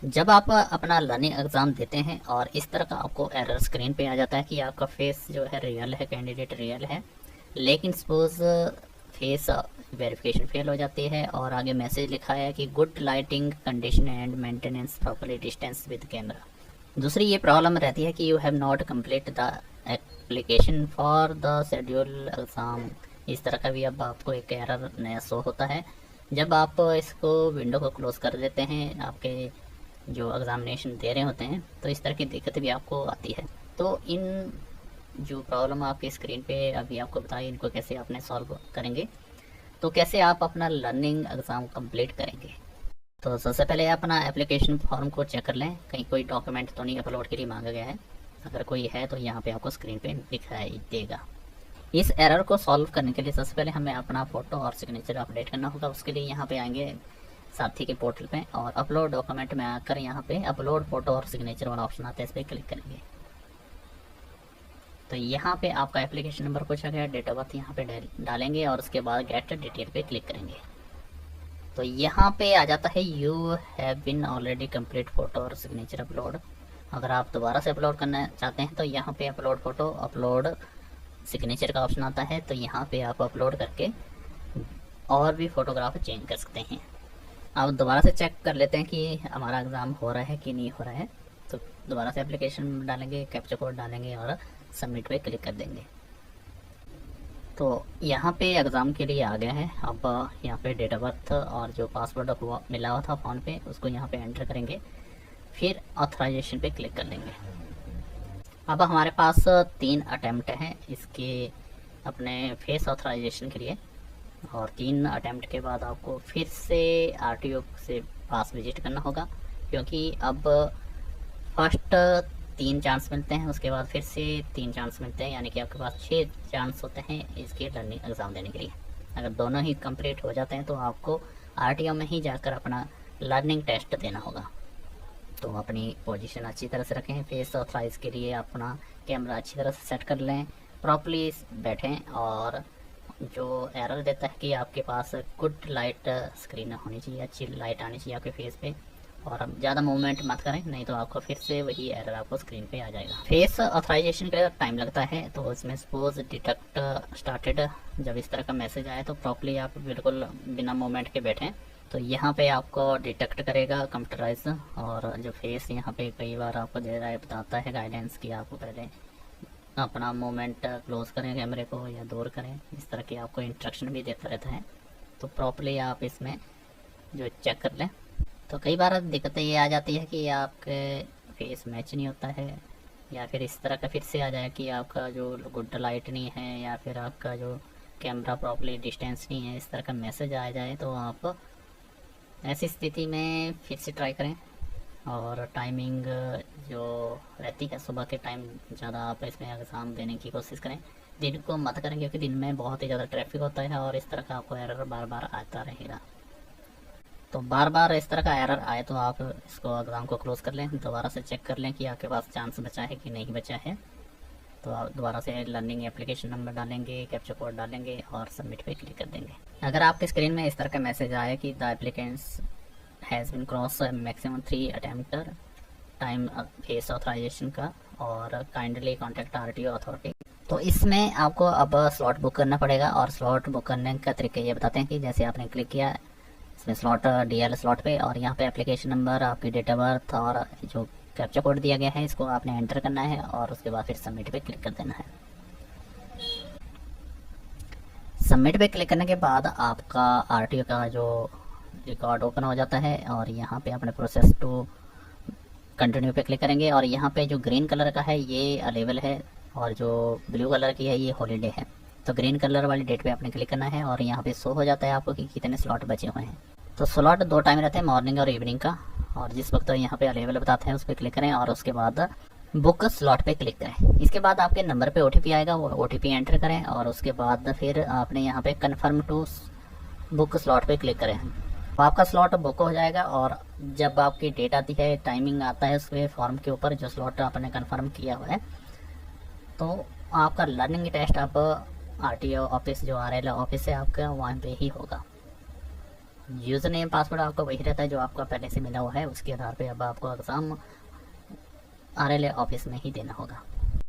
जब आप अपना लर्निंग एग्ज़ाम देते हैं और इस तरह का आपको एरर स्क्रीन पे आ जाता है कि आपका फेस जो है रियल है, कैंडिडेट रियल है, लेकिन सपोज़ फेस वेरिफिकेशन फेल हो जाती है और आगे मैसेज लिखा है कि good lighting condition and maintenance properly distance with camera. दूसरी ये प्रॉब्लम रहती है कि you have not complete the application for the schedule exam. इस तरह का भी अब आपको एक एरर नया शो होता है। जब आप इसको विंडो को क्लोज़ कर देते हैं, आपके जो एग्ज़ामिनेशन दे रहे होते हैं, तो इस तरह की दिक्कत भी आपको आती है। तो इन जो प्रॉब्लम आपकी स्क्रीन पे अभी आपको बताई, इनको कैसे आपने सॉल्व करेंगे, तो कैसे आप अपना लर्निंग एग्ज़ाम कंप्लीट करेंगे। तो सबसे पहले अपना एप्लीकेशन फॉर्म को चेक कर लें, कहीं कोई डॉक्यूमेंट तो नहीं अपलोड के लिए मांगा गया है। अगर कोई है तो यहाँ पे आपको स्क्रीन पे दिखाई देगा। इस एरर को सॉल्व करने के लिए सबसे पहले हमें अपना फ़ोटो और सिग्नेचर अपडेट करना होगा। उसके लिए यहाँ पे आएंगे साथी के पोर्टल पे और अपलोड डॉक्यूमेंट में आकर यहाँ पे अपलोड फ़ोटो और सिग्नेचर वाला ऑप्शन आता है, इस पर क्लिक करेंगे। तो यहाँ पे आपका एप्लीकेशन नंबर पूछा गया, डेट ऑफ बर्थ यहाँ पे डालेंगे और उसके बाद गेट डिटेल पे क्लिक करेंगे। तो यहाँ पे आ जाता है you have been already complete photo और सिग्नेचर अपलोड। अगर आप दोबारा से अपलोड करना चाहते हैं तो यहाँ पे अपलोड फ़ोटो अपलोड सिग्नेचर का ऑप्शन आता है, तो यहाँ पे आप अपलोड करके और भी फ़ोटोग्राफ चेंज कर सकते हैं। अब दोबारा से चेक कर लेते हैं कि हमारा एग्ज़ाम हो रहा है कि नहीं हो रहा है। तो दोबारा से एप्लीकेशन डालेंगे, कैप्चा कोड डालेंगे और सबमिट पे क्लिक कर देंगे। तो यहाँ पे एग्ज़ाम के लिए आ गया है। अब यहाँ पे डेट ऑफ बर्थ और जो पासवर्ड मिला हुआ था फ़ोन पे, उसको यहाँ पे एंटर करेंगे, फिर ऑथराइजेशन पे क्लिक कर लेंगे। अब हमारे पास 3 अटैम्प्ट हैं इसके अपने फेस ऑथराइजेशन के लिए, और 3 अटैम्प्ट के बाद आपको फिर से आरटीओ से पास विजिट करना होगा, क्योंकि अब फर्स्ट 3 चांस मिलते हैं, उसके बाद फिर से 3 चांस मिलते हैं, यानी कि आपके पास 6 चांस होते हैं इसके लर्निंग एग्ज़ाम देने के लिए। अगर दोनों ही कंप्लीट हो जाते हैं तो आपको आरटीओ में ही जाकर अपना लर्निंग टेस्ट देना होगा। तो अपनी पोजीशन अच्छी तरह से रखें, फेस ऑथराइज के लिए अपना कैमरा अच्छी तरह से सेट कर लें, प्रॉपर्ली बैठें, और जो एरर देता है कि आपके पास गुड लाइट स्क्रीन होनी चाहिए, अच्छी लाइट आनी चाहिए आपके फेस पे, और ज़्यादा मूवमेंट मत करें, नहीं तो आपको फिर से वही एरर आपको स्क्रीन पे आ जाएगा। फेस ऑथराइजेशन का टाइम लगता है, तो इसमें सपोज डिटेक्ट स्टार्टेड जब इस तरह का मैसेज आए तो प्रॉपर्ली आप बिल्कुल बिना मूवमेंट के बैठें। तो यहाँ पे आपको डिटेक्ट करेगा कंप्यूटराइज, और जो फेस यहाँ पे कई बार आपको दे रहा है, बताता है गाइडेंस कि आपको पहले अपना मूवमेंट क्लोज करें कैमरे को या दूर करें, इस तरह की आपको इंस्ट्रक्शन भी देता रहता है। तो प्रॉपर्ली आप इसमें जो चेक कर लें। तो कई बार दिक्कतें ये आ जाती है कि आपके फेस मैच नहीं होता है, या फिर इस तरह का फिर से आ जाए कि आपका जो गुड लाइट नहीं है, या फिर आपका जो कैमरा प्रॉपर्ली डिस्टेंस नहीं है, इस तरह का मैसेज आ जाए, तो आप ऐसी स्थिति में फिर से ट्राई करें। और टाइमिंग जो रहती है सुबह के टाइम, ज़्यादा आप इसमें एग्ज़ाम देने की कोशिश करें, दिन को मत करें, क्योंकि दिन में बहुत ही ज़्यादा ट्रैफिक होता है और इस तरह का आपको एरर बार बार आता रहेगा। तो बार बार इस तरह का एरर आए तो आप इसको एग्ज़ाम को क्लोज़ कर लें, दोबारा से चेक कर लें कि आपके पास चांस बचा है कि नहीं बचा है। तो आप दोबारा से लर्निंग एप्लीकेशन नंबर डालेंगे, कैप्चा कोड डालेंगे और सबमिट पे क्लिक कर देंगे। अगर आपके स्क्रीन में इस तरह का मैसेज आए कि the applicants has been cross maximum 3 attempt time face authorization का, और काइंडली कॉन्टैक्ट आरटीओ अथॉरिटी, तो इसमें आपको अब स्लॉट बुक करना पड़ेगा। और स्लॉट बुक करने का तरीका ये बताते हैं कि जैसे आपने क्लिक किया इसमें स्लॉट डीएल स्लॉट पे, और यहाँ पे एप्लीकेशन नंबर, आपकी डेट ऑफ बर्थ और जो कैप्चा कोड दिया गया है इसको आपने एंटर करना है, और उसके बाद फिर सबमिट पे क्लिक कर देना है। सबमिट पे क्लिक करने के बाद आपका आरटीओ का जो रिकॉर्ड ओपन हो जाता है, और यहाँ पे अपने प्रोसेस टू कंटिन्यू पे क्लिक करेंगे, और यहाँ पे जो ग्रीन कलर का है ये अवेलेबल है, और जो ब्लू कलर की है ये हॉलीडे है। तो ग्रीन कलर वाली डेट पे आपने क्लिक करना है, और यहाँ पे शो हो जाता है आपको कि कितने स्लॉट बचे हुए हैं। तो स्लॉट 2 टाइम रहते हैं, मॉर्निंग और इवनिंग का, और जिस वक्त यहाँ पे अवेलेबल बताते हैं उस पर क्लिक करें, और उसके बाद बुक स्लॉट पे क्लिक करें। इसके बाद आपके नंबर पे ओटीपी आएगा, वो ओटीपी एंटर करें, और उसके बाद फिर आपने यहाँ पे कन्फर्म टू बुक स्लॉट पे क्लिक करें। तो आपका स्लॉट बुक हो जाएगा, और जब आपकी डेट आती है, टाइमिंग आता है उसके फॉर्म के ऊपर जो स्लॉट आपने कन्फर्म किया हुआ है, तो आपका लर्निंग टेस्ट आप आरटीओ ऑफिस जो आरएल ऑफिस है आपका, वहाँ पे ही होगा। यूज़र नेम पासवर्ड आपका वही रहता है जो आपका पहले से मिला हुआ है, उसके आधार पे अब आपको एग्ज़ाम RLA ऑफिस में ही देना होगा।